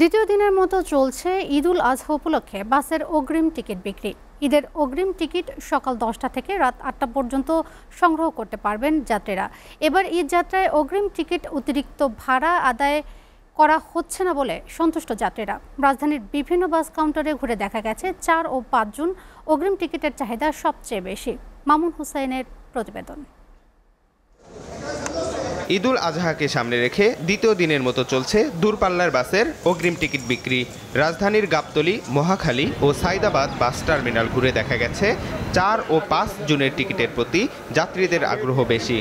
দ্বিতীয় দিনের মতো চলছে ঈদুল আজহা উপলক্ষে বাসের অগ্রিম টিকিট বিক্রি। ঈদের অগ্রিম টিকিট সকাল 10টা থেকে রাত 8টা পর্যন্ত সংগ্রহ করতে পারবেন যাত্রীরা। এবার ঈদ যাত্রায় অগ্রিম টিকিট অতিরিক্ত ভাড়া আদায় করা হচ্ছে না বলে সন্তুষ্ট যাত্রীরা। রাজধানীর বিভিন্ন বাস কাউন্টারে ঘুরে দেখা গেছে 4 ও 5 জুন অগ্রিম টিকিটের চাহিদা সবচেয়ে বেশি। মামুন হুসাইনের প্রতিবেদন। ঈদুল আজহাকে সামনে রেখে দ্বিতীয় দিনের মতো চলছে দূরপাল্লার বাসের অগ্রিম টিকিট বিক্রি। রাজধানীর গাবতলী, মহাখালী ও সাইদাবাদ বাস টার্মিনাল ঘুরে দেখা গেছে 4 ও 5 জুনের টিকিটের প্রতি যাত্রীদের আগ্রহ বেশি।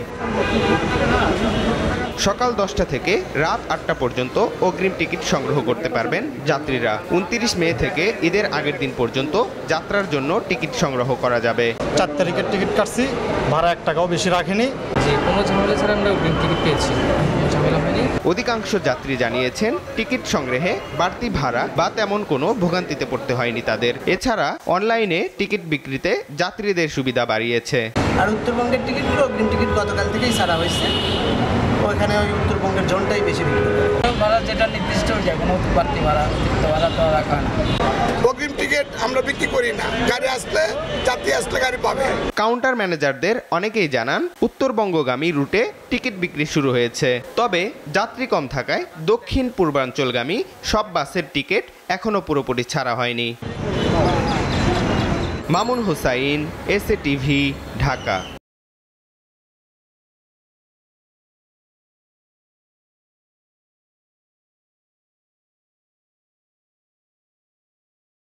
সকাল 10টা থেকে রাত 8টা পর্যন্ত অগ্রিম টিকিট সংগ্রহ করতে পারবেন যাত্রীরা। 29 মে থেকে ঈদের আগের দিন পর্যন্ত যাত্রার জন্য টিকিট সংগ্রহ করা যাবে। 4 তারিখের টিকিট কাটছি, ভাড়া 1 টাকাও বেশি রাখিনি। যে কোনো ঝামেলা ছাড়া আমরা অগ্রিম টিকিট পেয়েছি, ঝামেলা হয়নি। অধিকাংশ যাত্রী জানিয়েছেন টিকিট সংগ্রহে বাড়তি ভাড়া বা তেমন কোনো ভোগান্তিতে পড়তে হয়নি তাদের। এছাড়া অনলাইনে টিকিট বিক্রিতে যাত্রীদের সুবিধা বাড়িয়েছে। আর উত্তরবঙ্গের টিকিটগুলো অগ্রিম টিকিট গতকাল থেকেই ছাড়া হয়েছে। ওইখানে ওই উত্তরবঙ্গের জোনটাই বেশি বিক্রি করে। ভাড়া যেটা নির্দিষ্ট হয়ে যায়, কোনো বাড়তি ভাড়া অতিরিক্ত ভাড়া তো রাখা না। অগ্রিম টিকিট আমরা বিক্রি করি না, গাড়ি আসলে যাত্রী আসলে গাড়ি পাবে। কাউন্টার ম্যানেজারদের অনেকেই জানান উত্তরবঙ্গগামী রুটে টিকিট বিক্রি শুরু হয়েছে। তবে যাত্রী কম থাকায় দক্ষিণ পূর্বাঞ্চলগামী সব বাসের টিকিট এখনো পুরোপুরি ছাড়া হয়নি। Mamun Hussain, SA TV, Dhaka.